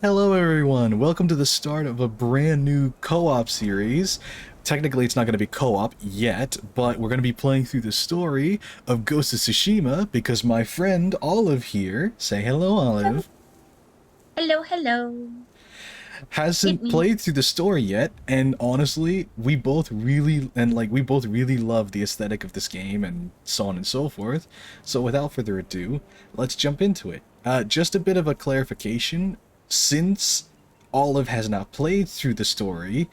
Hello everyone, welcome to the start of a brand new co-op series. Technically it's not going to be co-op yet, but we're going to be playing through the story of Ghost of Tsushima because my friend Olive here, say hello Olive, Hello, hello. Hit hasn't me. played through the story yet, and honestly, we both really love the aesthetic of this game and so on and so forth. So without further ado, let's jump into it. Just a bit of a clarification, since Olive has not played through the story,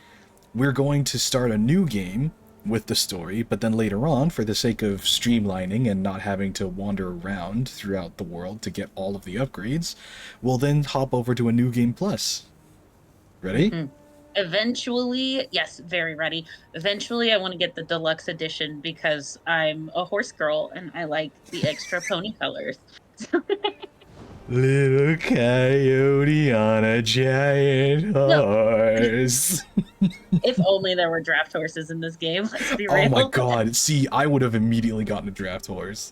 we're going to start a new game with the story, but then later on, for the sake of streamlining and not having to wander around throughout the world to get all of the upgrades, we'll then hop over to a new game plus. Ready? hmm Eventually, yes, very ready. Eventually, I want to get the deluxe edition because I'm a horse girl and I like the extra pony colors. Little coyote on a giant No, horse. if only there were draft horses in this game. Let's be Oh my real. god, see, I would have immediately gotten a draft horse.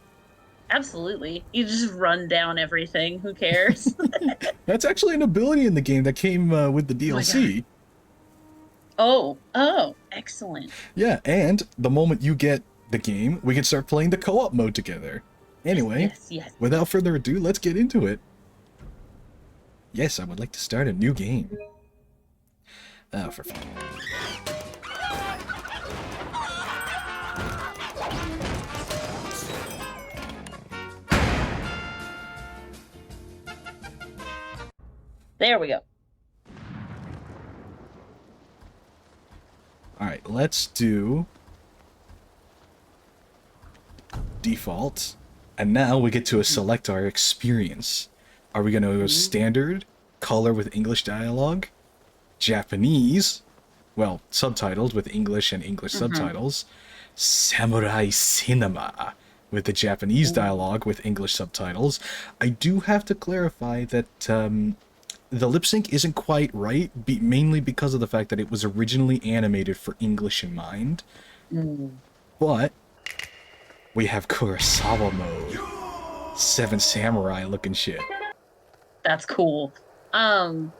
Absolutely. You just run down everything. Who cares? That's actually an ability in the game that came with the Oh my God. DLC. Oh, excellent. Yeah, and the moment you get the game, we can start playing the co-op mode together. Yes, Anyway, yes, yes. without further ado, let's get into it. Yes, I would like to start a new game. Oh, for fun. There we go. Alright, let's do default. And now we get to select our experience. Are we going to go Ooh. standard, color with English dialogue, Japanese, well, subtitled with English and English Mhm. subtitles, samurai cinema with the Japanese Ooh. dialogue with English subtitles? I do have to clarify that the lip sync isn't quite right, mainly because of the fact that it was originally animated for English in mind. Mm. But we have Kurosawa mode, Seven Samurai looking shit. That's cool. Um,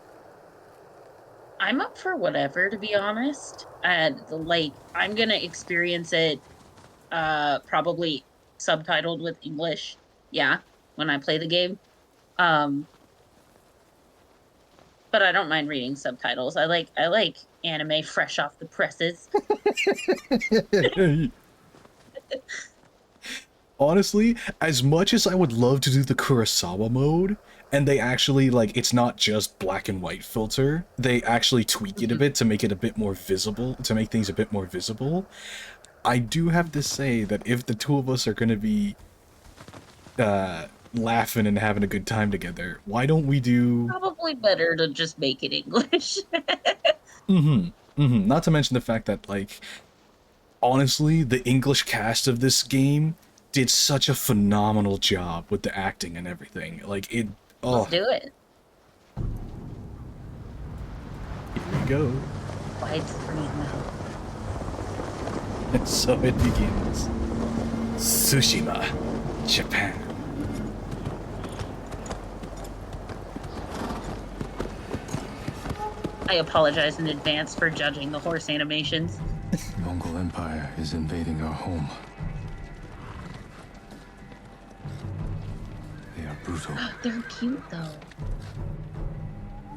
I'm up for whatever, to be honest. And like, I'm gonna experience it probably subtitled with English. Yeah, when I play the game. Um, but I don't mind reading subtitles. I like anime fresh off the presses. Honestly, as much as I would love to do the Kurosawa mode, and they actually, like, it's not just black and white filter, they actually tweak it a Mhm. bit to make it a bit more visible, to make things a bit more visible. I do have to say that if the two of us are going to be laughing and having a good time together, why don't we do... Probably better to just make it English. Not to mention the fact that, like, honestly, the English cast of this game did such a phenomenal job with the acting and everything. Like, it... Let's Oh, do it. here we go. Widescreen mode. And so it begins. Tsushima, Japan. I apologize in advance for judging the horse animations. The Mongol Empire is invading our home. They are brutal, They're cute though.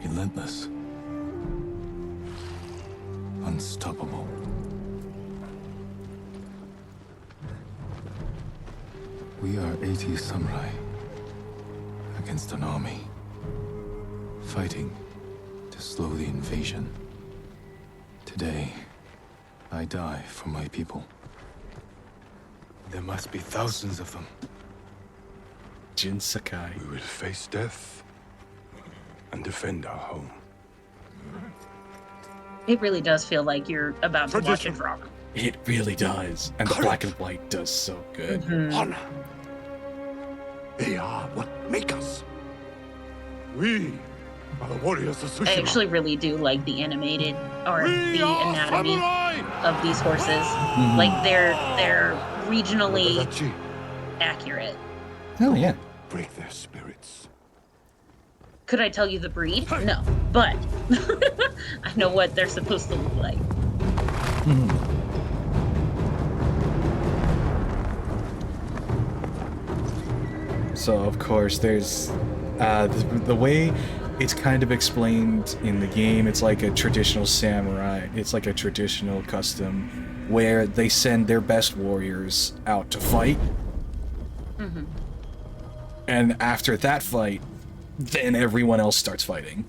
relentless, unstoppable. We are 80 samurai against an army, fighting to slow the invasion. Today, I die for my people. There must be thousands of them. Jin Sakai. We will face death and defend our home. It really does feel like you're about to watch a Tradition. drama. It really does. And the Courage. black and white does so good. Mhm. Honor. They are what make us. We are the warriors of Tsushima. I actually really do like the animated or We the are anatomy samurai. of these horses. Mhm. Like they're regionally Adachi, accurate. Hell yeah. break their spirits. Could I tell you the breed? No, but I know what they're supposed to look like. So of course there's the way it's kind of explained in the game. It's like a traditional samurai. It's like a traditional custom where they send their best warriors out to fight. And after that fight, then everyone else starts fighting.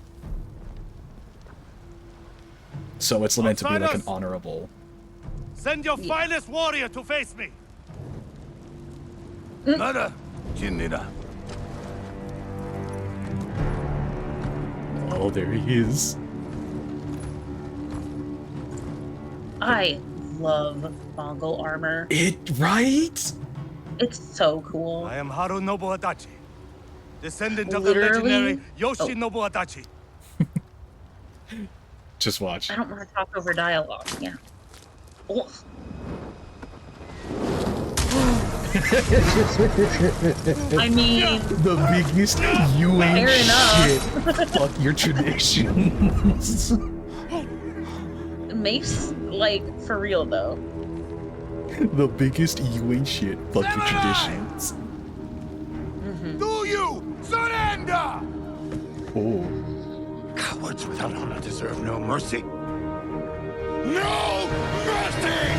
So it's meant to be like an honorable. Send your finest warrior to face me. Nada, Jinnida. Oh, there he is. I love Mongol armor. Right? It's so cool. I am Harunobu Adachi, descendant of Literally? the legendary Yoshinobu Adachi. Just watch. I don't want to talk over dialogue. Yeah. Oh. I mean, The biggest you ain't Fair enough. shit. Fuck your traditions. Mace, like, for real though. The biggest you ain't shit. Fuck your traditions. Do you surrender? Oh. Cowards without honor deserve no mercy. No mercy!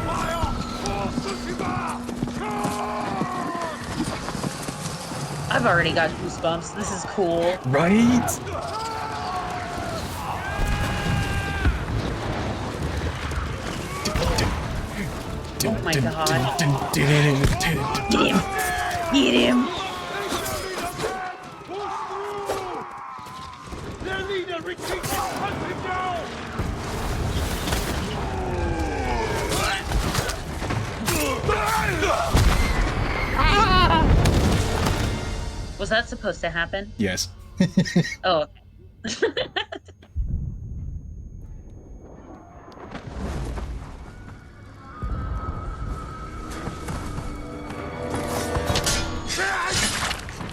Fire for Tsushima! I've already got goosebumps. This is cool. Right? Oh my god. Get him! Get him! Their leader retreats, hunt him down! Was that supposed to happen? Yes. Oh, okay.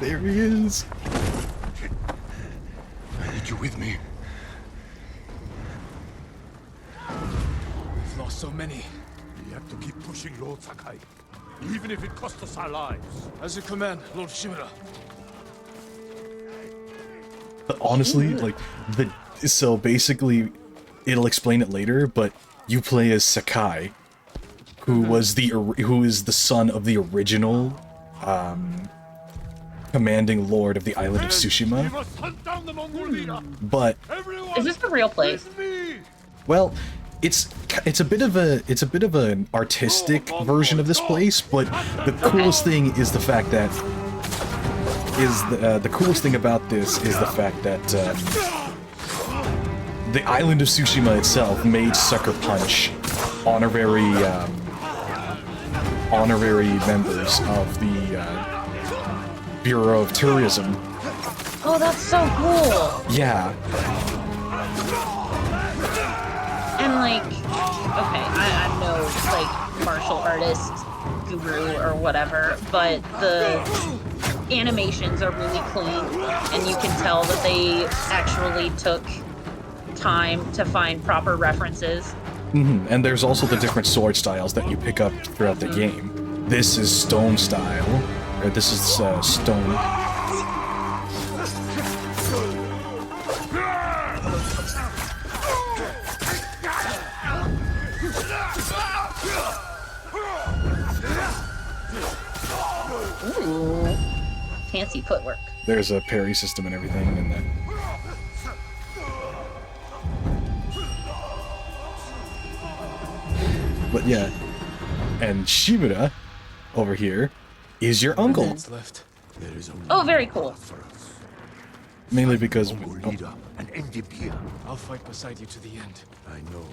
There he is. I need you with me. We've lost so many. We have to keep pushing, Lord Sakai, even if it costs us our lives. As you command, Lord Shimura. But honestly, like, so basically, it'll explain it later, but you play as Sakai, who is the son of the original, commanding lord of the island of We Tsushima, must hunt down the Mongol leader. but, Everyone, Is this the real place? with me! well, it's a bit of an artistic version of this place, but the coolest thing is the fact that the coolest thing about this is the fact that the island of Tsushima itself made Sucker Punch honorary members of the Bureau of Tourism. Oh, that's so cool. Yeah. And like, okay, I'm no like martial artist guru or whatever, but the animations are really clean, and you can tell that they actually took time to find proper references. And there's also the different sword styles that you pick up throughout the game. This is stone style, or this is stone. Ooh, fancy footwork. There's a parry system and everything in that. But yeah, and Shimura over here is your uncle, What's left? There is only Oh, very cool. for us. mainly because. Mongol leader and end him here. I'll fight beside you to the end. I know.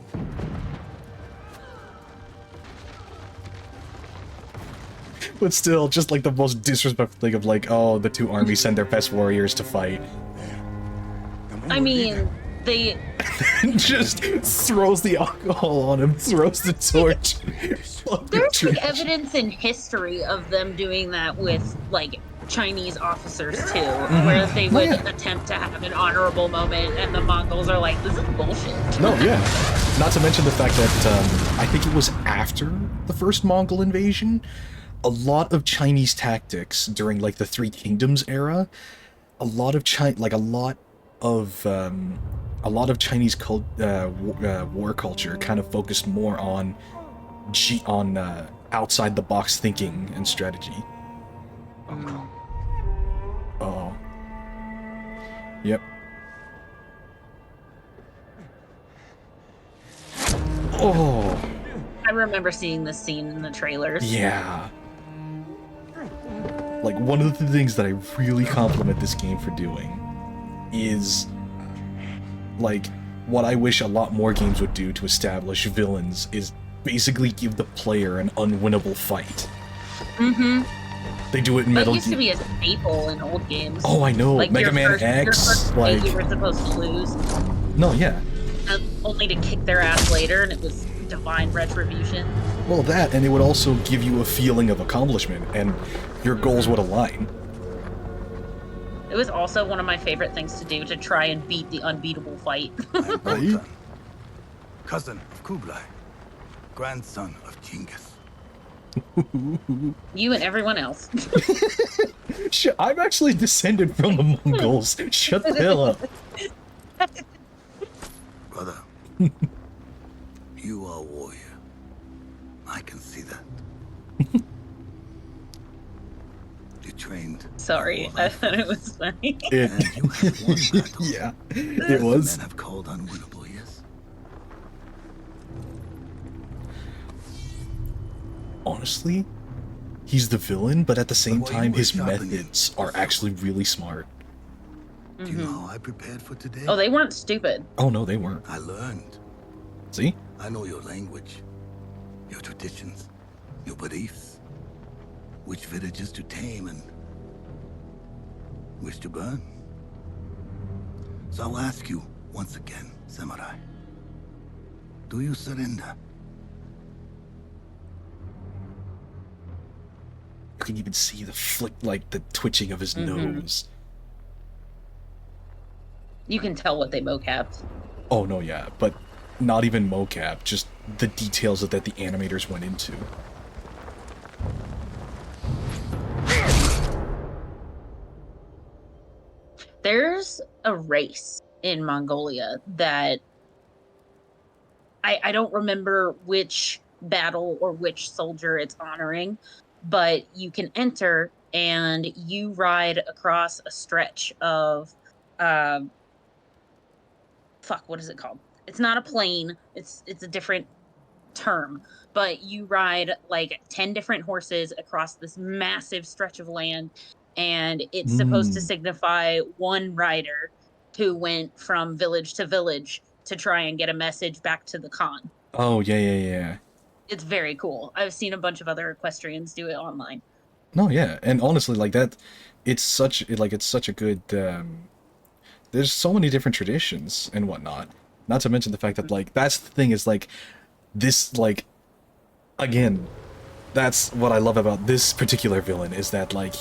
But still, just like the most disrespectful thing of like, oh, the two armies send their best warriors to fight. The Mongol I mean, leader. they Just throws the alcohol on him, throws the torch. Fuck the there's like trash. evidence in history of them doing that with like Chinese officers too, where they would attempt to have an honorable moment, and the Mongols are like, "This is bullshit." No, yeah. Not to mention the fact that I think it was after the first Mongol invasion, a lot of Chinese tactics during like the Three Kingdoms era, a lot of Chinese war culture kind of focused more on outside the box thinking and strategy. Oh. Yep. Oh. I remember seeing this scene in the trailers. Yeah. Like, one of the things that I really compliment this game for doing is, like, what I wish a lot more games would do to establish villains is basically give the player an unwinnable fight. Mm-hmm. They do it in Metal Gear. That used to be a staple in old games. Oh, I know. Like Mega Man X, your first like... fight you were supposed to lose. No, yeah. Only to kick their ass later, and it was divine retribution. Well, that, and it would also give you a feeling of accomplishment, and your goals would align. It was also one of my favorite things to do, to try and beat the unbeatable fight. Right? Cousin of Kublai, grandson of Genghis. You and everyone else. I'm actually descended from the Mongols. Shut the hell up. Brother, you are a warrior. I can see that. You trained. Sorry, I thought it was funny. And you have won battles. Yeah, it was. Men have called unwinnable, yes? Honestly, he's the villain, but at the same But while time, you were his sharpening methods are actually really smart. Do you know how I prepared for today? Oh, they weren't stupid. Oh, no, they weren't. I learned. See? I know your language, your traditions, your beliefs, which villages to tame and which to burn. So I'll ask you once again, Samurai. Do you surrender? You can even see the flick, like the twitching of his nose. You can tell what they mocapped. Oh, no, yeah, but not even mocap, just the details that the animators went into. There's a race in Mongolia that I don't remember which battle or which soldier it's honoring, but you can enter and you ride across a stretch of what is it called? It's not a plane, it's a different term, but you ride like 10 different horses across this massive stretch of land, and it's supposed to signify one rider who went from village to village to try and get a message back to the Khan. Oh, yeah. It's very cool. I've seen a bunch of other equestrians do it online. No, yeah, and honestly, like that, it's such a good, there's so many different traditions and whatnot. Not to mention the fact that, like, that's the thing is, like, this, like, again, that's what I love about this particular villain, is that, like,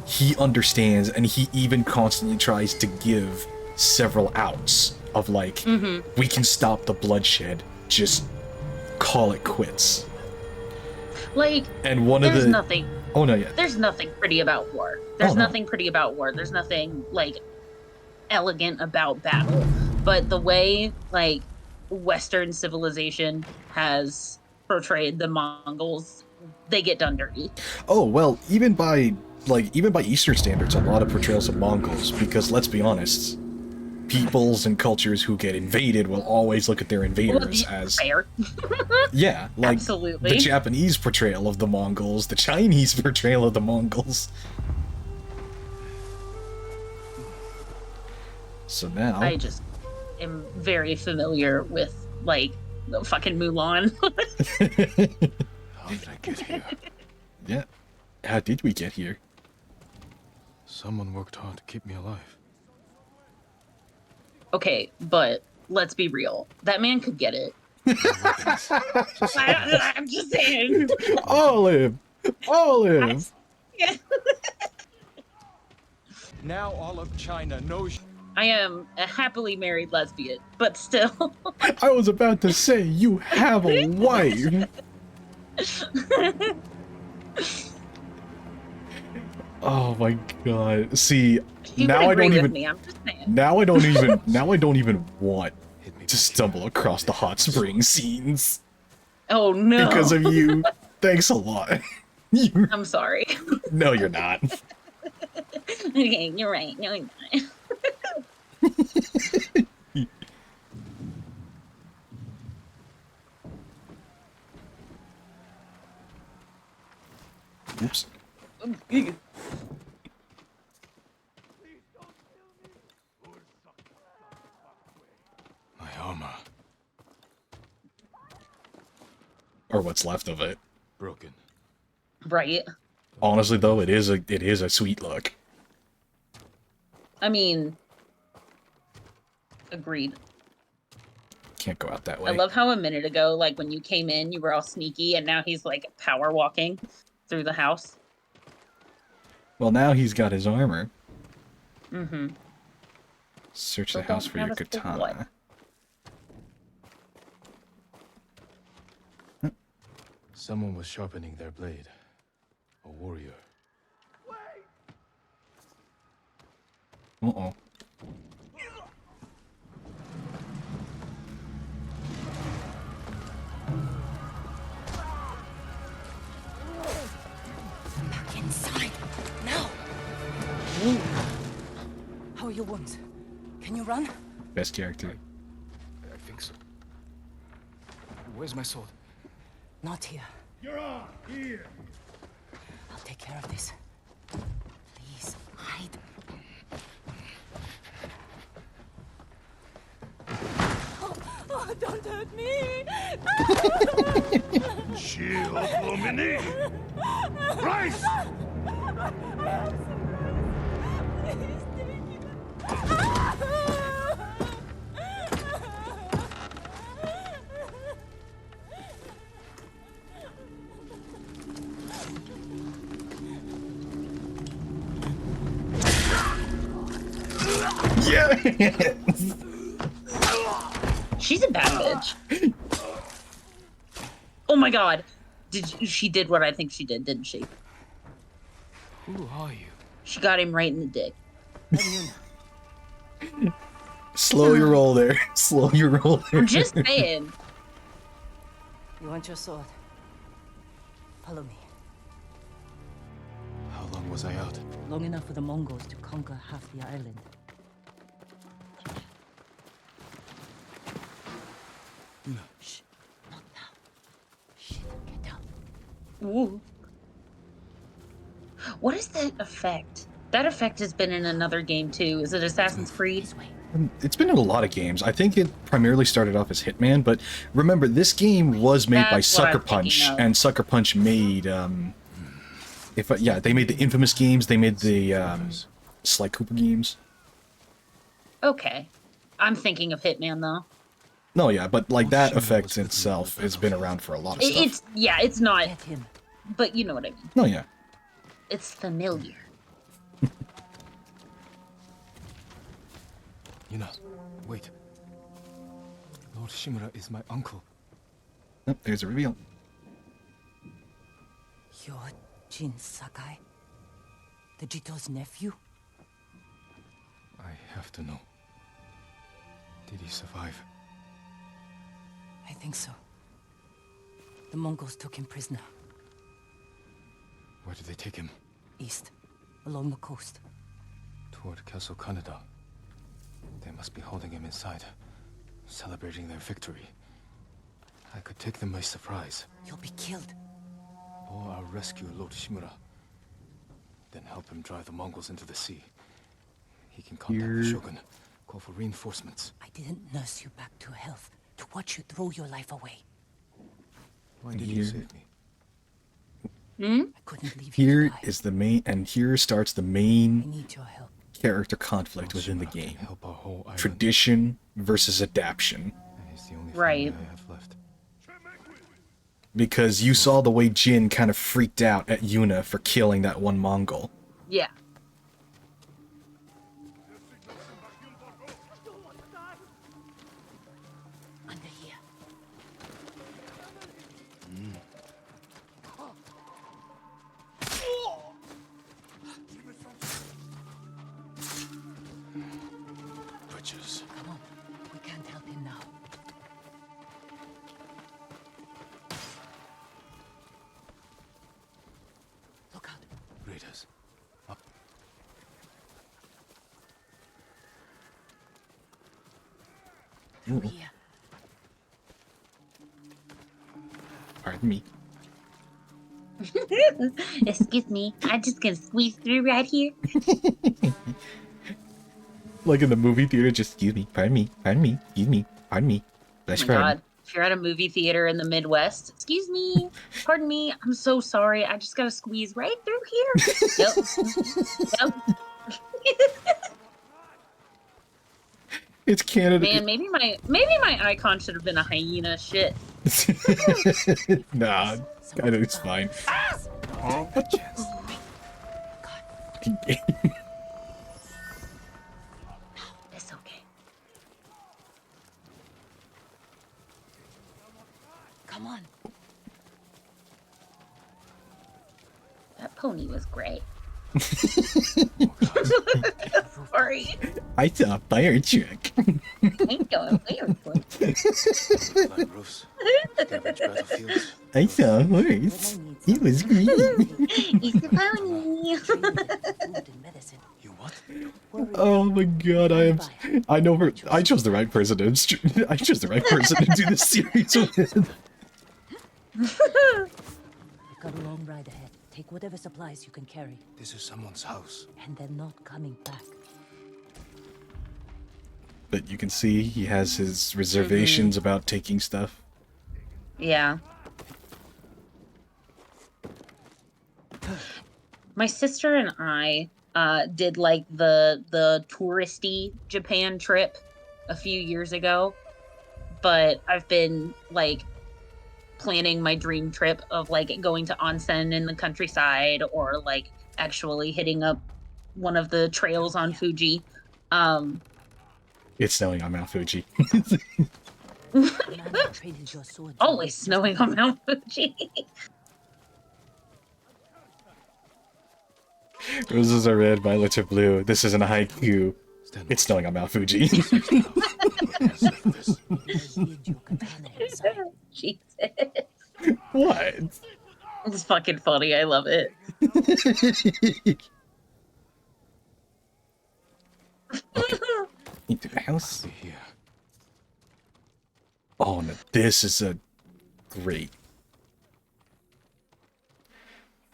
he understands, and he even constantly tries to give several outs of, like, we can stop the bloodshed, just call it quits. Like, and one there's of the... nothing... Oh, no, yeah. There's nothing pretty about war. There's no. nothing pretty about war. There's nothing, like, elegant about battle. But the way, like, Western civilization has portrayed the Mongols, they get done dirty. Oh, well, even by Eastern standards, a lot of portrayals of Mongols, because let's be honest, peoples and cultures who get invaded will always look at their invaders as... fair. Yeah, like Absolutely. The Japanese portrayal of the Mongols, the Chinese portrayal of the Mongols. So now... I just am very familiar with, like, the fucking Mulan. How did I get here? Yeah. How did we get here? Someone worked hard to keep me alive. Okay, but let's be real. That man could get it. I'm just saying. Olive! Olive! Now all of China knows. I am a happily married lesbian, but still. I was about to say, you have a wife. Oh my god. See, She now would I agree don't with even me, I'm just saying. now I don't even want to stumble across the hot spring scenes Oh no. because of you. Thanks a lot. You, I'm sorry. no, you're not. Okay, you're right. No, I'm not. Oops. My armor Or what's left of it. broken. Right. Honestly, though, it is a sweet look. I mean, agreed. Can't go out that way. I love how a minute ago, like when you came in, you were all sneaky, and now he's like power walking through the house. Well, now he's got his armor. Mm-hmm. Search So the house don't for your have us for katana. what? Someone was sharpening their blade. A warrior. Uh-oh. Back inside. Now. How are your wounds? Can you run? Best character. I think so. Where's my sword? Not here. You're on here. I'll take care of this. Please, hide. Oh, don't hurt me! Shield, Lumini. Rise! Please take it. Yeah. She's a bad bitch. Oh my god. She did what I think she did, didn't she? Who are you? She got him right in the dick. Slow your roll there. Slow your roll there. I'm just saying. You want your sword? Follow me. How long was I out? Long enough for the Mongols to conquer half the island. No. Shh. Not now. Shit, get down. Ooh. What is that effect? That effect has been in another game too. Is it Assassin's Creed? This way. It's been in a lot of games. I think it primarily started off as Hitman, but remember, this game was made by That's what Sucker I'm Punch, thinking of. and Sucker Punch made, yeah, they made the Infamous games, they made the, Sly Cooper games. Okay. I'm thinking of Hitman though. No, yeah, but, like, that Tsushima effect was the itself has been around for a lot of It- stuff. it's not, Get him. but you know what I mean. No, yeah. It's familiar. Yuna, wait. Lord Shimura is my uncle. Oh, there's a reveal. You're Jin Sakai? The Jito's nephew? I have to know. Did he survive? I think so. The Mongols took him prisoner. Where did they take him? East, along the coast. Toward Castle Kaneda. They must be holding him inside, celebrating their victory. I could take them by surprise, You'll be killed. or I'll rescue Lord Shimura. Then help him drive the Mongols into the sea. He can contact the Here- Shogun, call for reinforcements. I didn't nurse you back to health to watch you throw your life away. Why did Here- you save me? I couldn't leave you Here to die. is the main, and here starts the I main need your help. character conflict Lord within the Shimura can game. help our whole island, Tradition versus adaption. and he's the only Right. family I have left. Because you saw the way Jin kind of freaked out at Yuna for killing that one Mongol. Yeah. Wretches. Come on. We can't help him now. Look out. Raiders. Up. Through here. Pardon me. Excuse me, I'm just gonna squeeze through right here. Like in the movie theater, just excuse me, pardon me, excuse me, pardon me. Oh That's my pardon. god. If you're at a movie theater in the Midwest, excuse me, pardon me, I'm so sorry. I just gotta squeeze right through here. Yep. It's Canada. Man, maybe my icon should have been a hyena. Shit. Nah, I know it's fine. Chance. It's okay. Come on. That pony was great. Sorry. I saw a fire truck. I'm going weird. Like roofs. Damaged battlefields. I saw a horse. It was green. It's a pony. Food and medicine. You what? Oh my god, I know her. I chose the right person to. I chose the right person to do this series with. We've got a long ride ahead. Take whatever supplies you can carry. This is someone's house. And they're not coming back. But you can see he has his reservations about taking stuff. Yeah. My sister and I did like the touristy Japan trip a few years ago, but I've been like planning my dream trip of like going to onsen in the countryside or like actually hitting up one of the trails on Fuji. It's snowing on Mount Fuji. The man who traded your sword. Always snowing on Mount Fuji. Roses are red, violets are blue. This isn't a haiku. Stand It's snowing on Mount Fuji. Jesus. What? It's fucking funny. I love it. Into the house. Be here. Oh no, this is a great.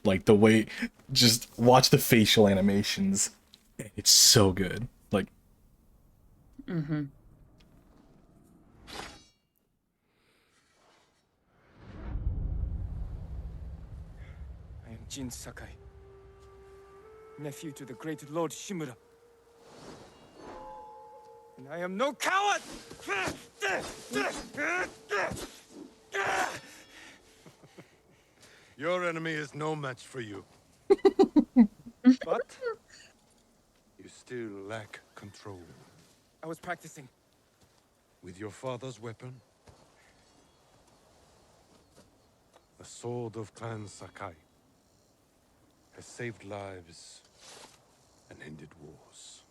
Like the way, just watch the facial animations. It's so good. Like, Mm-hmm. I am Jin Sakai, nephew to the great Lord Shimura. And I am no coward! Your enemy is no match for you. But You still lack control. I was practicing. With your father's weapon? The sword of Clan Sakai has saved lives and ended wars.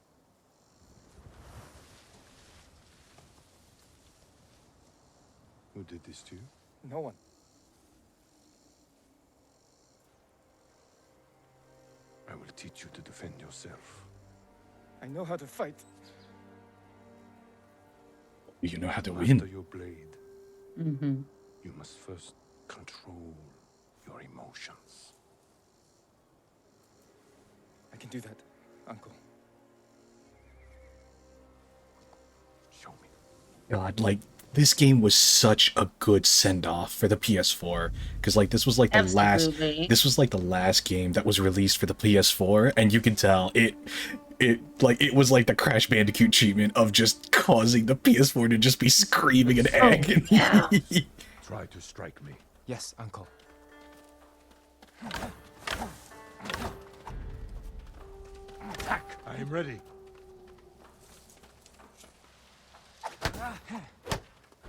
Who did this to you? No one. I will teach you to defend yourself. I know how to fight. you know how to Master win. your blade. Mm-hmm. You must first control your emotions. I can do that, Uncle. Show me. God, like this game was such a good send off for the PS4 because like this was like the Absolutely. last game that was released for the PS4, and you can tell it was like the Crash Bandicoot treatment of just causing the PS4 to just be screaming in agony. yeah. Try to strike me. Yes, uncle. Attack! I am ready.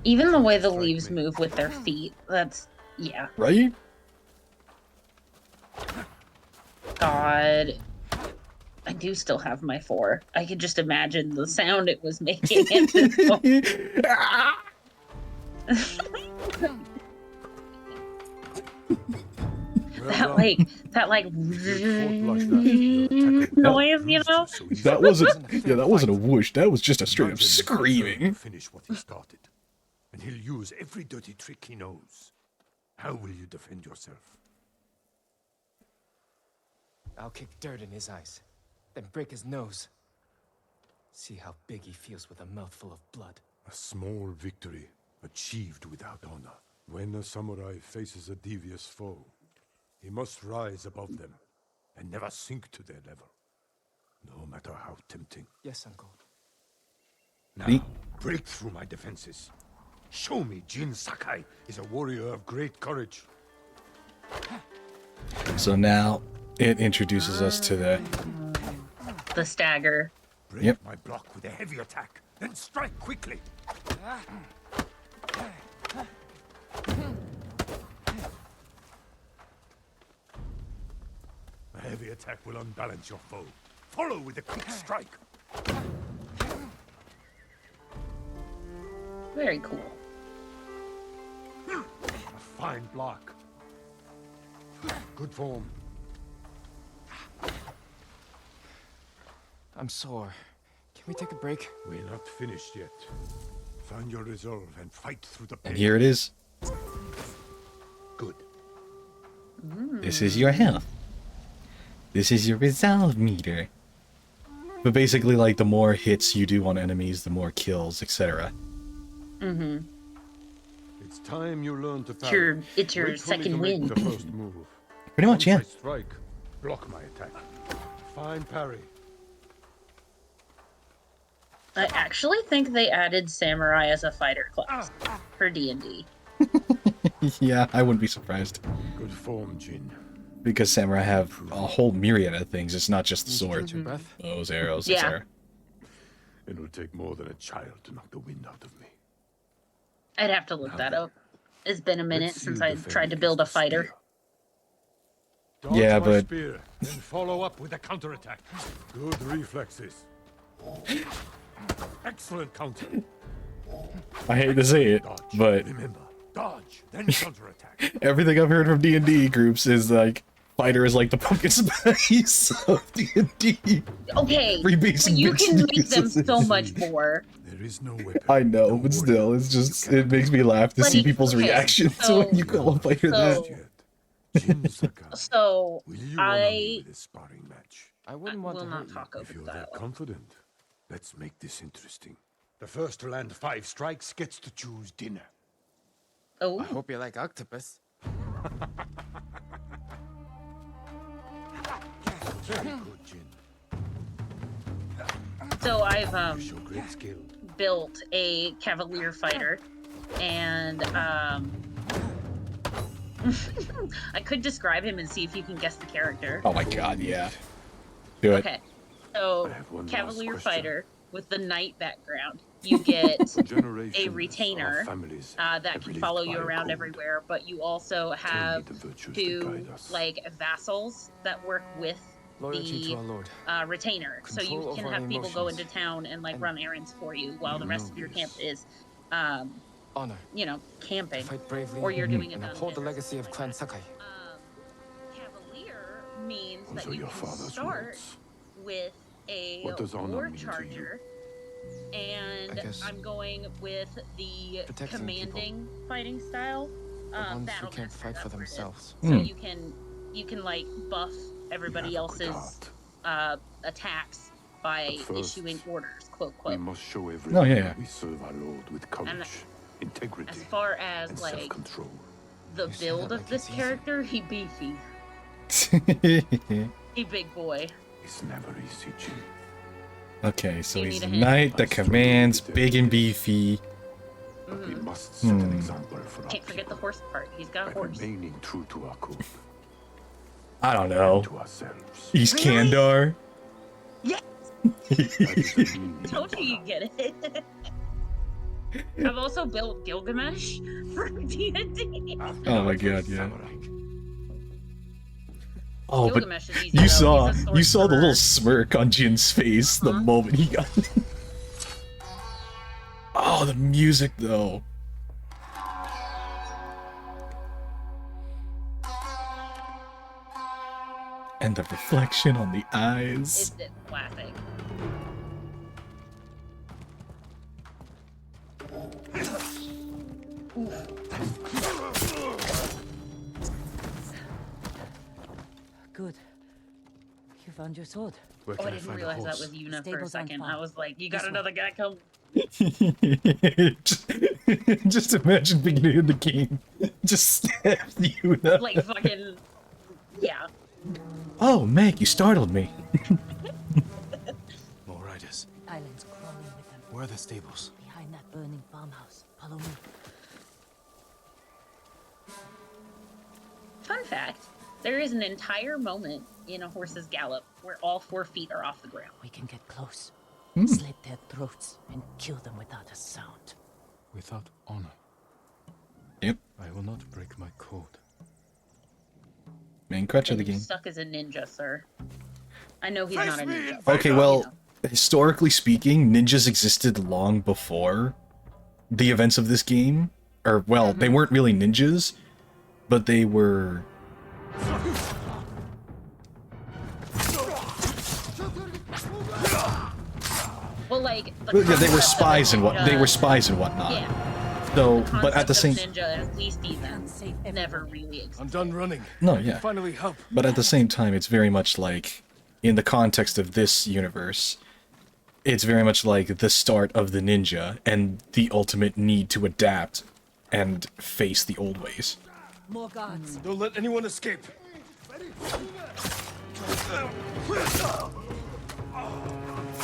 Even the way the Strike leaves me. move with their feet, that's, yeah. Right? God. I do still have my 4. I could just imagine the sound it was making at this point. that noise, you know? That wasn't a whoosh. That was just a straight up screaming. Finish what he started, and he'll use every dirty trick he knows. How will you defend yourself? I'll kick dirt in his eyes, then break his nose. See how big he feels with a mouthful of blood. A small victory achieved without honor. When a samurai faces a devious foe, he must rise above them and never sink to their level, no matter how tempting. Yes, Uncle. Now, break through my defenses. Show me Jin Sakai is a warrior of great courage. So now it introduces us to The stagger. Break my block with a heavy attack, then strike quickly. A heavy attack will unbalance your foe. Follow with a quick strike. Very cool. A fine block. Good form. I'm sore. Can we take a break? We're not finished yet. Find your resolve and fight through the pain. And here it is. Good. This is your health. This is your resolve meter. But basically, like, the more hits you do on enemies, the more kills, etc. Mm-hmm. It's time you learn to parry. It's your Wait for me second to make win. The first move. Pretty much, yeah. Once I strike, block my attack. Fine parry. I actually think they added samurai as a fighter class for D&D. Yeah, I wouldn't be surprised. Good form, Jin. Because samurai have a whole myriad of things. It's not just the sword. Your breath? Those arrows, Yeah. etc. It'll take more than a child to knock the wind out of me. I'd have to look that up. It's been a minute Let's see since you I defend tried to build a against the fighter. spear. Dodge Yeah, my but- spear, then follow up with a counterattack. Good reflexes. Excellent counter. I hate to say it, Dodge. but Remember, dodge, then counterattack. everything I've heard from D&D groups is like, fighter is like the pumpkin spice of D&D. Okay, Every basic you bitch can make them uses it. so much more. There is no weapon. I know, no but warrior still, it's just, you it makes me laugh to see Like, people's okay, reactions so- when you call a fighter that. Yet. Jin Sakai, So, will you honor me I with a sparring match? I I wouldn't want will to not hurt you. talk If over you're that. that confident, let's make this interesting. The first to land 5 strikes gets to choose dinner. Oh, I hope you like octopus. Very good, Jin. so I've You show great skill. built a cavalier fighter, and I could describe him and see if you can guess the character. Oh my god, yeah. Do it. Okay, so I have one last cavalier question. fighter with the knight background. You get Generations a retainer of families that have can lived follow by you a around code. everywhere, but you also Tell me have the virtues that 2 guide us. like vassals that work with Loyalty to the our lord. retainer, so you Control can over have our people go emotions. into town and like And run errands for you while the you rest know of your camp this. is Honor. you know, camping, Fight bravely. or you're doing a and dungeon. uphold the or legacy of something Clan like that. Sakai. Cavalier means Those that are you your can father's start words. with a What does honor war mean to you? charger, and I guess I'm going with the protecting commanding fighting style. The ones who Battle can't master, fight for that's what it is. themselves. So Hmm. you can like buff everybody You have a good else's heart. attacks by But first, issuing orders, quote We quote. must show everyone yeah. that we serve our Lord with courage, integrity, As far as and like self-control. the You say build that of like this it's easy. character, he beefy, he big boy. It's never easy, Jin. Okay, so You he's need a a hint? knight that commands, big and beefy. But we must set an Hmm. example for our Can't forget the people horse part. He's got a by horse. remaining true to our code, I don't know. to ourselves. East Really? Kandar. Yes, That is a meaning told you you honor. get it. I've also built Gilgamesh for D&D. After Oh my the god, first yeah. samurai, Oh, but Gilgamesh is easy, you though. saw He's a you saw the little sorcerer. smirk on Jin's face the moment he got. Oh, the music though. And the reflection on the eyes. It's classic. Good. You found your sword. Where Oh, can I didn't find a realize that horse? was Yuna for a Stables on second. fire. I was like, you got This way. another guy come. just imagine beginning of the game. Just stabs you. Like, fucking. Yeah. Oh, Meg, you startled me. More riders. The island's crawling with them. Where are the stables? Behind that burning farmhouse. Follow me. Fun fact, there is an entire moment in A Horse's Gallop where all 4 feet are off the ground. We can get close. Hmm. Slit their throats and kill them without a sound. Without honor. Yep. I will not break my code. Main crutch of the You game. suck as a ninja, sir. I know he's not a ninja. Okay, well, historically speaking, ninjas existed long before the events of this game. Or, well, they weren't really ninjas, but they were... Well, like, Well, yeah, they were concept of a spies and ninja- they were spies and whatnot. Yeah. So, The but at the same... concept of ninja, at least even, Can't save never everybody. really existed. I'm done running. No, yeah. Finally help. But at the same time, it's very much like, in the context of this universe, it's very much like the start of the ninja and the ultimate need to adapt and face the old ways. More guards. Don't let anyone escape.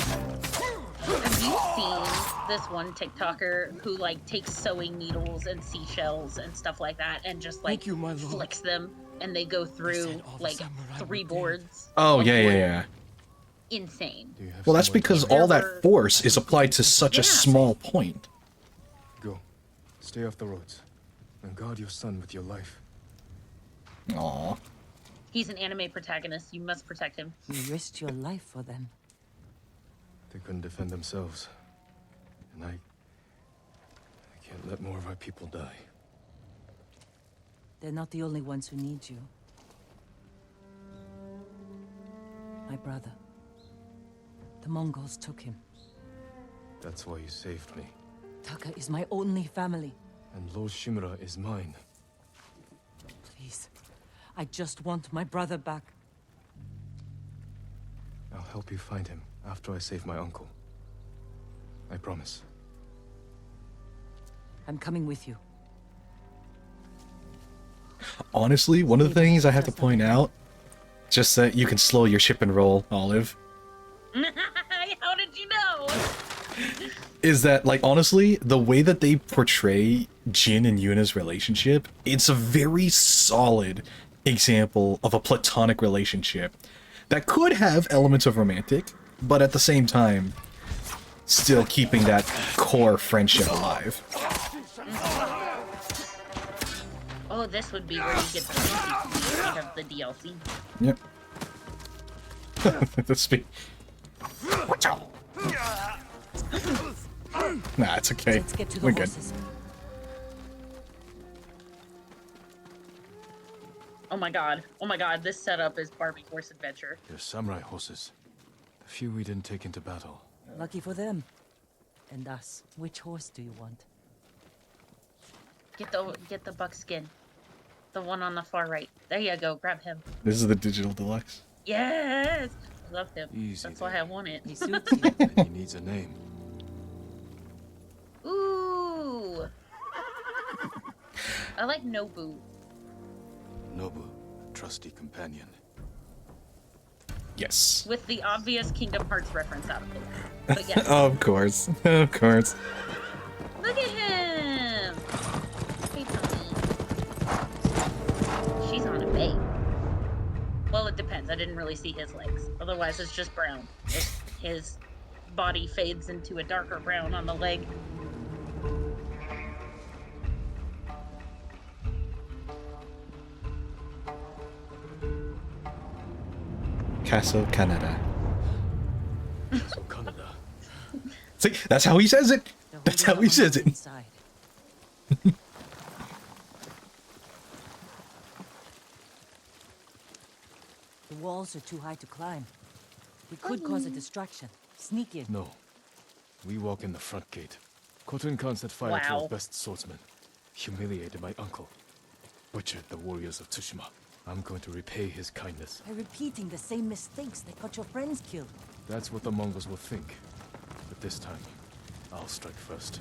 Have you seen this one TikToker who like takes sewing needles and seashells and stuff like that and just like Thank you, my lord. flicks them and they go through said all the like samurai 3 were dead. boards? Oh, of yeah, yeah, wood? yeah. Insane. Do you have Well, that's someone- because There all that were- force is applied to such a Yeah. small point. Go. Stay off the roads. And guard your son with your life. Aww. He's an anime protagonist. You must protect him. You risked your life for them. They couldn't defend themselves. And I can't let more of our people die. They're not the only ones who need you. My brother. The Mongols took him. That's why you saved me. Taka is my only family. And Lord Shimura is mine. Please. I just want my brother back. I'll help you find him after I save my uncle. I promise. I'm coming with you. Honestly, one of the things I have to point out, just that you can slow your ship and roll, Olive, How did you know? is that, like, honestly, the way that they portray Jin and Yuna's relationship, it's a very solid example of a platonic relationship that could have elements of romantic, but at the same time, still keeping that core friendship alive. Oh, this would be where you get the fancy of the DLC. Yep. That's me. Nah, it's okay. Let's get to the We're good. horses. Oh my god. Oh my god, this setup is Barbie Horse Adventure. They're samurai horses. The few we didn't take into battle. Lucky for them. And us. Which horse do you want? Get the buckskin. The one on the far right. There you go, grab him. This is the digital deluxe. Yes! I love him. Easy That's why there. I want it. He suits you. And he needs a name. Ooh! I like Nobu. Nobu, trusty companion. Yes. With the obvious Kingdom Hearts reference out of the way. But yes. Of course. Of course. Look at him! Hey, Tommy. She's on a bait. Well, it depends. I didn't really see his legs. Otherwise, it's just brown. His body fades into a darker brown on the leg. Castle Canada. So Canada. See, that's how he says it. They're That's holding how he on says it. inside. The walls are too high to climb. We could cause a distraction. Sneak in. No. We walk in the front gate. Khotun Khan set fire to Wow. our best swordsman. Humiliated my uncle. Butchered the warriors of Tsushima. I'm going to repay his kindness. By repeating the same mistakes that got your friends killed. That's what the Mongols will think. But this time, I'll strike first.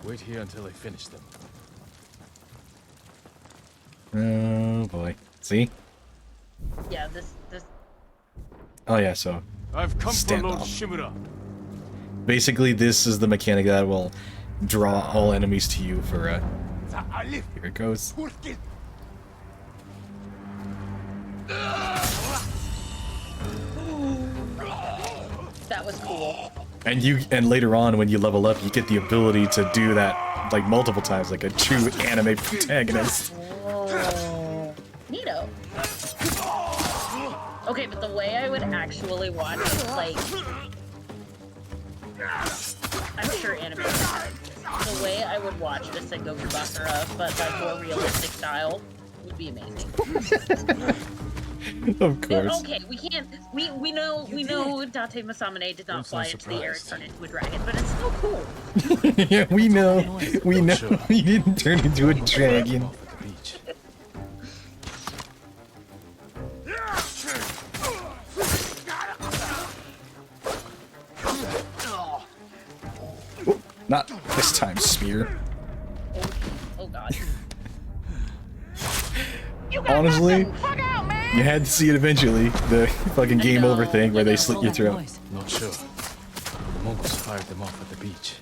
Wait here until I finish them. Oh boy. See? Yeah, this Oh yeah, so I've come for Lord Standoff. Shimura. basically this is the mechanic that will draw all enemies to you for here it goes. that was cool. And later on when you level up you get the ability to do that like multiple times like a true anime protagonist. Oh, neato. Okay, but the way I would actually watch, like, I'm sure anime has this. The way I would watch the Sengoku Bakura, but like more realistic style, would be amazing. Of course. Okay, we can't. We know Date Masamune did not I'm fly so into the air and surprised. turn into a dragon, but it's still cool. Yeah, we know. We know Sure. he didn't turn into a dragon. Off at the beach. Not this time, Spear. Oh god. Honestly, you had to see it eventually. The fucking game over know. thing where they I slit All your that throat. noise. Not sure. The Mongols fired them off at the beach.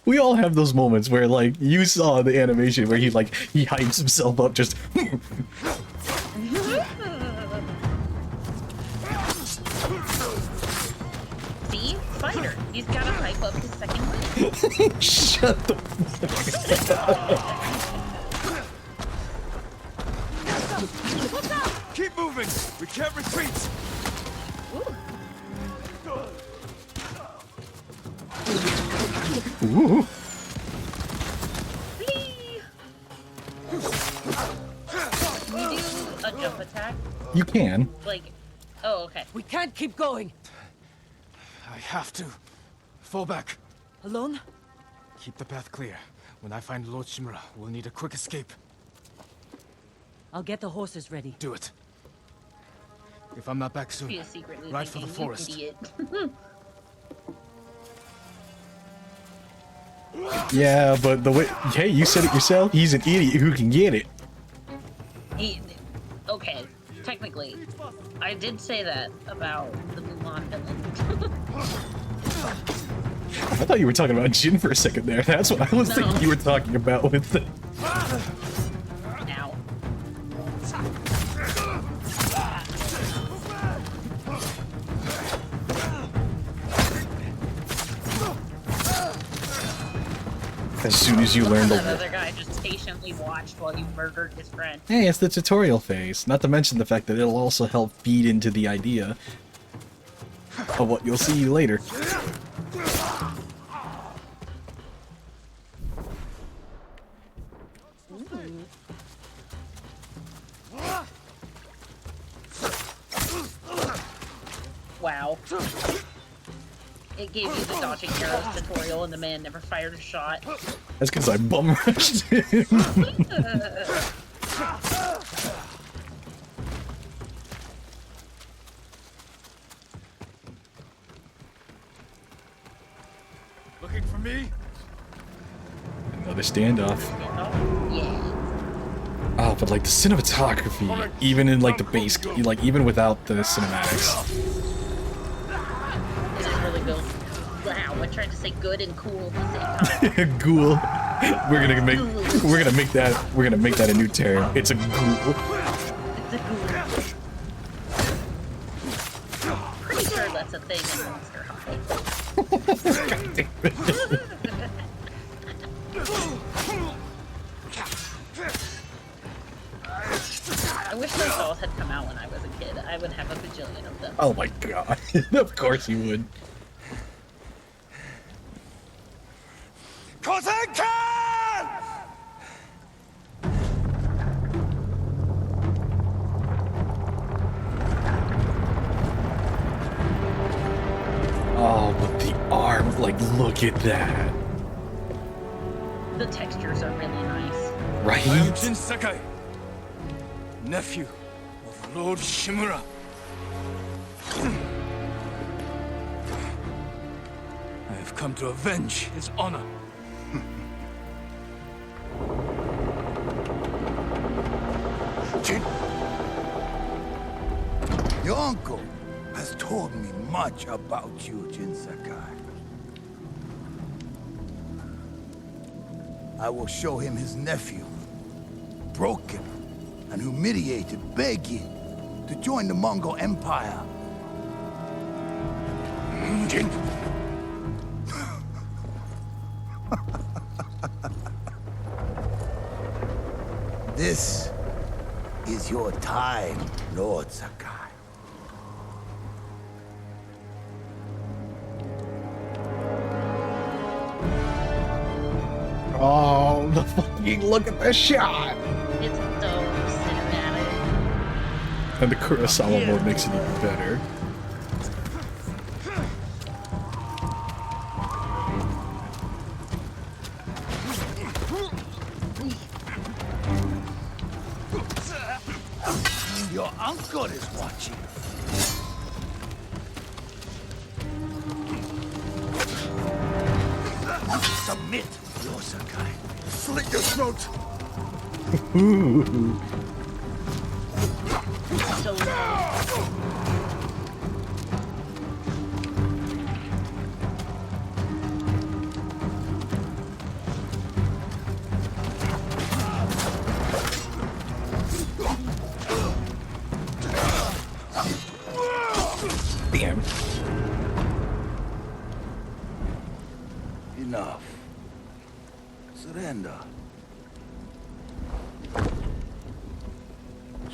We all have those moments where, like, you saw the animation where he hides himself up just. See? Fighter. He's got to hype up his second win. Shut the. Keep moving! We can't retreat! Ooh. Flee! Can we do a jump attack? You can. Like, oh, okay. We can't keep going. I have to. Fall back. Alone? Keep the path clear. When I find Lord Shimura, we'll need a quick escape. I'll get the horses ready. Do it. If I'm not back soon, He is secretly ride for the thinking, forest. you idiot. Yeah, but the way. Hey, you said it yourself. He's an idiot who can get it. Okay, technically, I did say that about the Mulan villain. I thought you were talking about Jin for a second there. That's what I was No. thinking you were talking about with the. Now. As soon as you learn That the. other guy just patiently watched while you murdered his friend. Hey, it's the tutorial phase. Not to mention the fact that it'll also help feed into the idea of what you'll see later. Wow. It gave you the dodging arrows tutorial and the man never fired a shot. That's because I bum rushed him. Looking for me? Another standoff. Yeah. Oh, but like the cinematography, even in like the base, like even without the cinematics. It is really good. Wow, I tried to say good and cool at the same time. Ghoul. We're gonna make that a new term. It's a ghoul. It's a ghoul. I wish those dolls had come out when I was a kid. I would have a bajillion of them. Oh my god. Of course you would. Oh, but the arm, like, look at that. The textures are really nice. Right? I am Jin Sakai, nephew of Lord Shimura. I have come to avenge his honor. Jin, your uncle has told me much about you, Jin Sakai. I will show him his nephew, broken and humiliated, begging to join the Mongol Empire. Jin. This is your time, Lord Sakai. Oh, the fucking look at the shot! It's so cinematic. And the Kurosawa mode makes it even better. Your uncle is watching. Submit, Lord Sakai. Slit your throat. So nice. Damn. Enough. Surrender.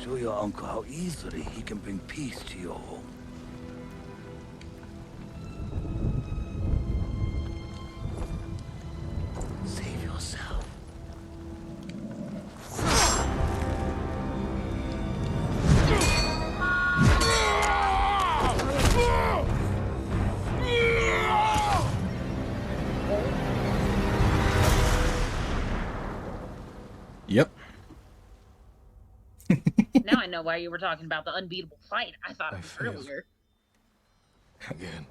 Show your uncle how easily he can bring peace to your home. Save yourself. Yep. Now I know why you were talking about the unbeatable fight. I thought I it was failed. earlier. Again.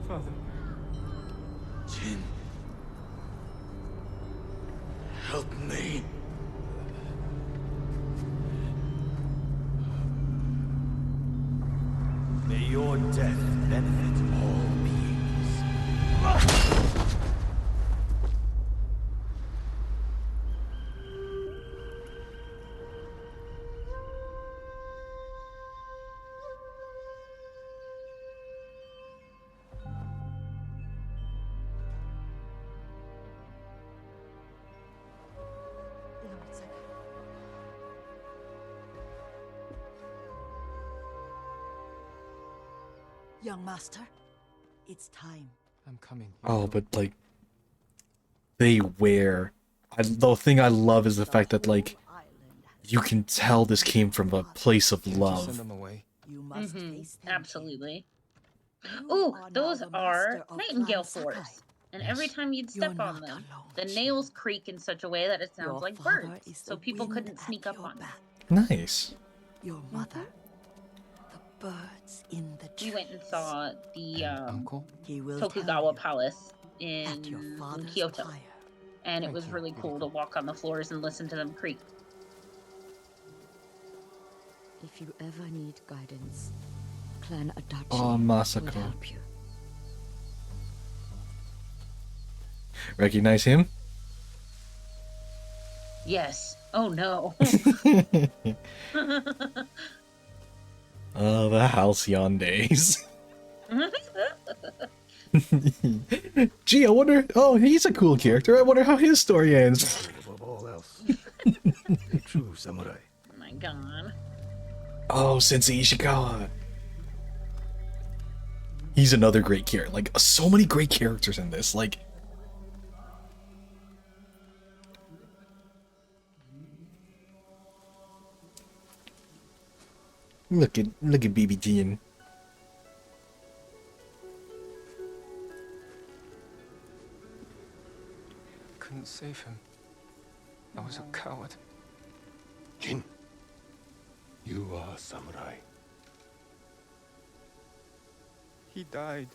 Father. Jin. Help me. May your death benefit all beings. Young master, it's time. I'm coming. Oh, but like, they wear. The thing I love is the fact that, like, you can tell this came from a place of Can't you send love. them away? You must face them, Absolutely. King. Ooh, You are those now the are master of nightingale Clan Sakai. floors. And every time you'd You're step on not them, alone, the Jin. nails creak in such a way that it sounds Your like father birds, is so the people wind couldn't at sneak up your on you. back. Nice. Your mother, the birds in the trees. We went and saw the Uncle? He will tell Tokugawa you Palace at your in father's Kyoto. pyre. And it Thank was you, really cool to beautiful. walk on the floors and listen to them creak. If you ever need guidance, Clan Adachi Oh, will Masako. help you. Recognize him? Yes. Oh no. Oh, the Halcyon days. Gee, I wonder... Oh, he's a cool character. I wonder how his story ends. Above all else, a true samurai. Oh my god. Oh, Sensei Ishikawa. He's another great character. Like, so many great characters in this. Like... Look at BB-10. Couldn't save him. I was a coward. Jin, you are a samurai. He died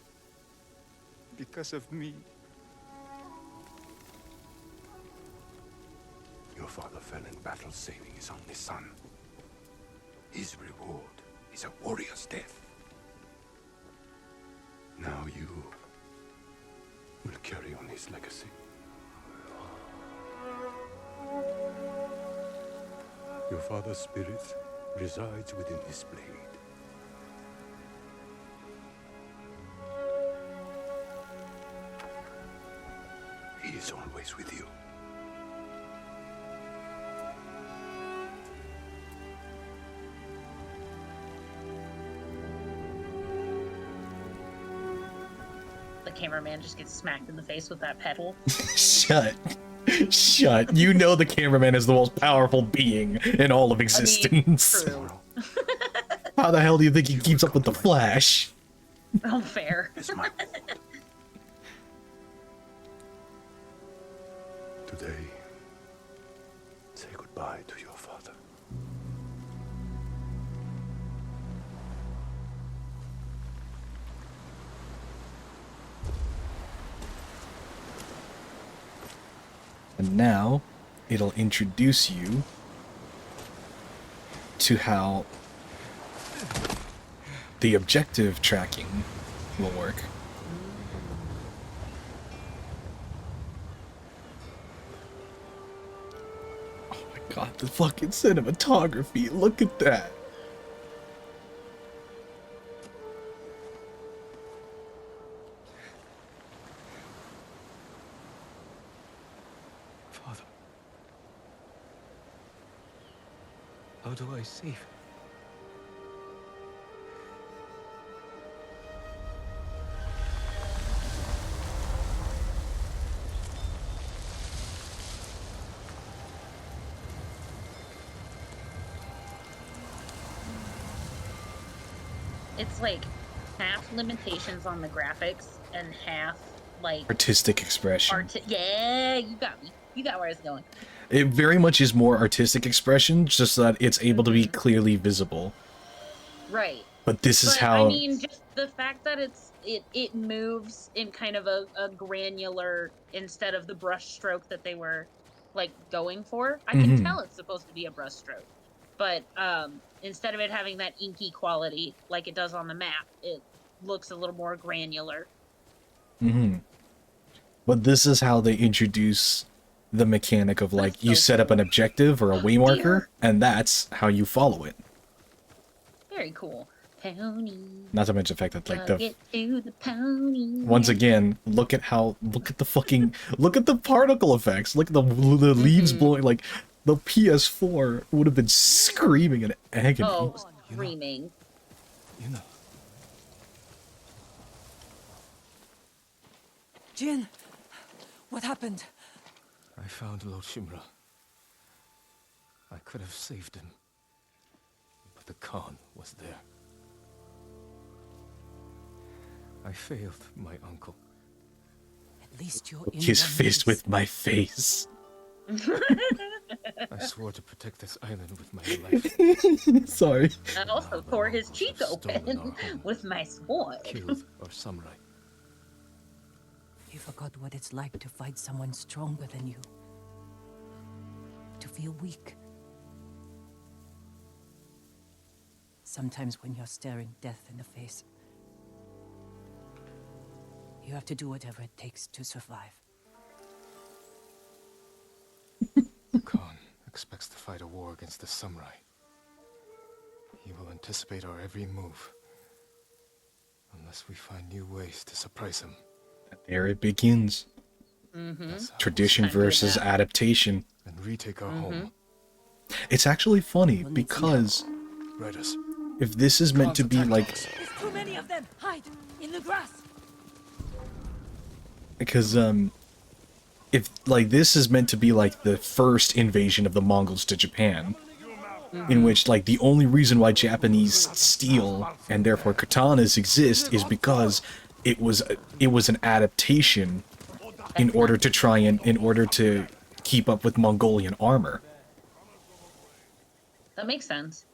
because of me. Your father fell in battle saving his only son. His reward is a warrior's death. Now you will carry on his legacy. Your father's spirit resides within his blade. He is always with you. The cameraman just gets smacked in the face with that pedal. Shut. Shut. You know the cameraman is the most powerful being in all of existence. I mean, true. How the hell do you think he keeps up with the Flash? Oh, fair. Today, say goodbye to your father. And now, it'll introduce you to how the objective tracking will work. Oh my god, the fucking cinematography, look at that. Father. How do I save him? It's like half limitations on the graphics and half like Artistic expression. Yeah, you got me. You got where I was going. It very much is more artistic expression, just so that it's able to be clearly visible. Right. But this is But, how... I mean, just the fact that it moves in kind of a granular instead of the brush stroke that they were like going for. I can tell it's supposed to be a brush stroke, but instead of it having that inky quality like it does on the map, it looks a little more granular. But this is how they introduce the mechanic of, like, you set up an objective or a way marker, and that's how you follow it. Very cool. Pony. Not to mention the fact that, like, the... Get to the pony. Once again, look at the fucking... Look at the particle effects. Look at the leaves blowing, like... The PS4 would have been screaming in agony. Oh, screaming. You know. Jin, what happened? I found Lord Shimura. I could have saved him. But the Khan was there. I failed my uncle. At least you're in His one fist piece. with my face. I swore to protect this island with my life. Sorry. I also tore his cheek Stolen open our home. with my sword. Killed our samurai. You forgot what it's like to fight someone stronger than you. To feel weak. Sometimes when you're staring death in the face, you have to do whatever it takes to survive. The Khan expects to fight a war against the samurai. He will anticipate our every move. Unless we find new ways to surprise him. There it begins. Tradition Time to do versus that. adaptation. And retake our home. It's actually funny because Riders. if this is meant to be like, There's too many of them. Hide in the grass. because if like this is meant to be like the first invasion of the Mongols to Japan, in which like the only reason why Japanese steel and therefore katanas exist is because it was an adaptation in order to keep up with Mongolian armor. That makes sense.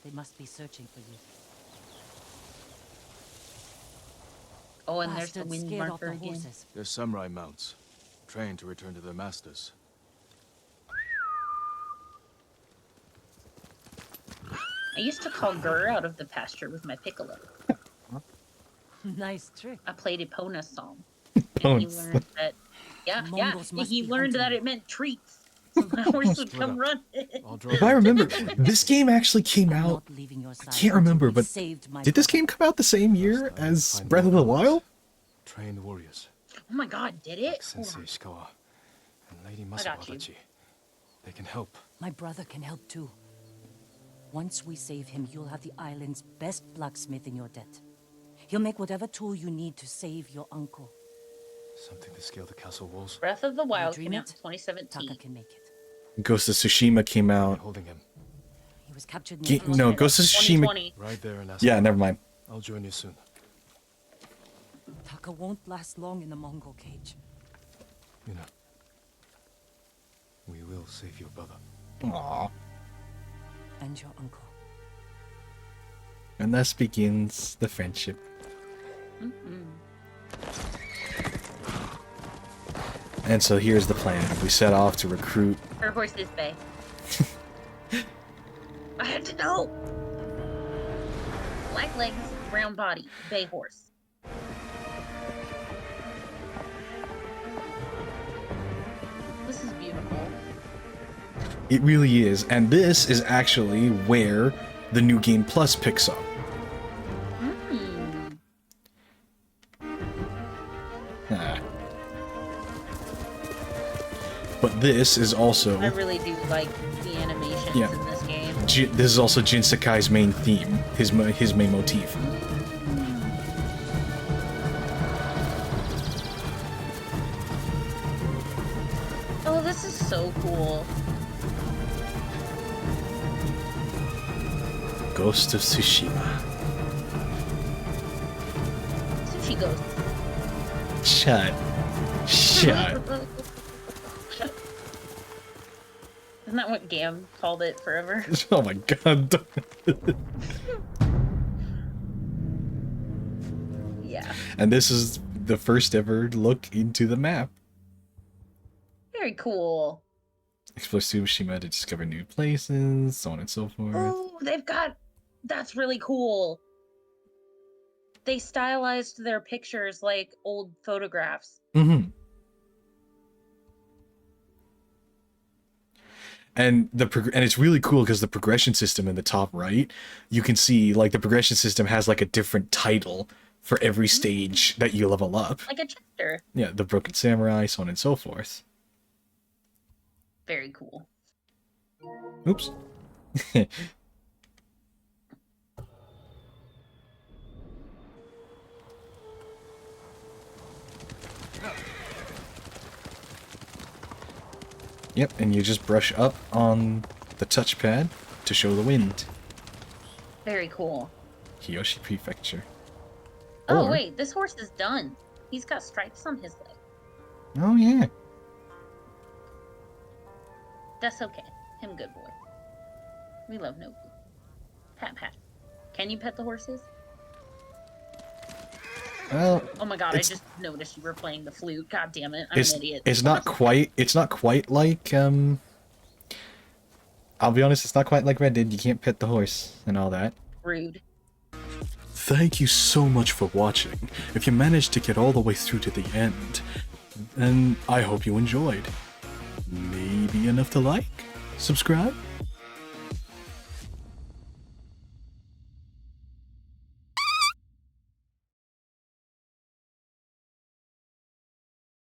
They must be searching for you. Oh, and there's the Bastards wind scared off marker the again. horses. They're samurai mounts, trained to return to their masters. I used to call Gur out of the pasture with my piccolo. Nice trick. I played Epona's song. And he Epona. learned that, Mongols must he be learned hunting that you. it meant treats. So the horse would come run. I'll draw If I remember, this game actually came I'm out. not leaving your side I can't until remember, we've but saved my did this brother. game come out the same year as Find Breath of the more Wild? trained warriors. Oh my god, did it? Hold Sensei on. Ishikawa and Lady I got you. Masawadachi. They can help. My brother can help too. Once we save him, you'll have the island's best blacksmith in your debt. He'll make whatever tool you need to save your uncle. Something to scale the castle walls. Breath of the Wild dream came out it? in 2017. Taka can make it. Ghost of Tsushima came out. Holding him. He was captured near No, Ghost of Tsushima. 2020. Right there and ask. Yeah, never mind. I'll join you soon. Taka won't last long in the Mongol cage. You know, we will save your brother. Aww. And your uncle. And thus begins the friendship. And so here's the plan. We set off to recruit. Her horse is bay. I had to know. Black legs, brown body, bay horse. This is beautiful. It really is. And this is actually where the New Game Plus picks up. Ah. But this is also... I really do like the animations Yeah. in this game. This is also Jin Sakai's main theme, his main motif. Oh, this is so cool. Ghost of Tsushima. Sushi Ghost. Shut. Shut. Isn't that what Gam called it forever? Oh my god. Yeah. And this is the first ever look into the map. Very cool. Explore Tsushima to discover new places, so on and so forth. Oh, they've got... That's really cool. They stylized their pictures like old photographs. Mm-hmm. And and it's really cool because the progression system in the top right, you can see like the progression system has like a different title for every stage that you level up. Like a chapter. Yeah, the Broken Samurai, so on and so forth. Very cool. Oops. Yep, and you just brush up on the touchpad to show the wind. Very cool. Kiyoshi Prefecture. Oh, Or- wait, this horse is done. He's got stripes on his leg. Oh yeah. That's okay. Him good boy. We love Nobu. Pat pat. Can you pet the horses? Well, Oh my god, I It's- just noticed you were playing the flute. God damn it, I'm an idiot. it's not quite like I'll be honest, it's not quite like Red Dead. You can't pet the horse and all that. Rude. Thank you so much for watching. If you managed to get all the way through to the end, then I hope you enjoyed. maybe enough to like, subscribe,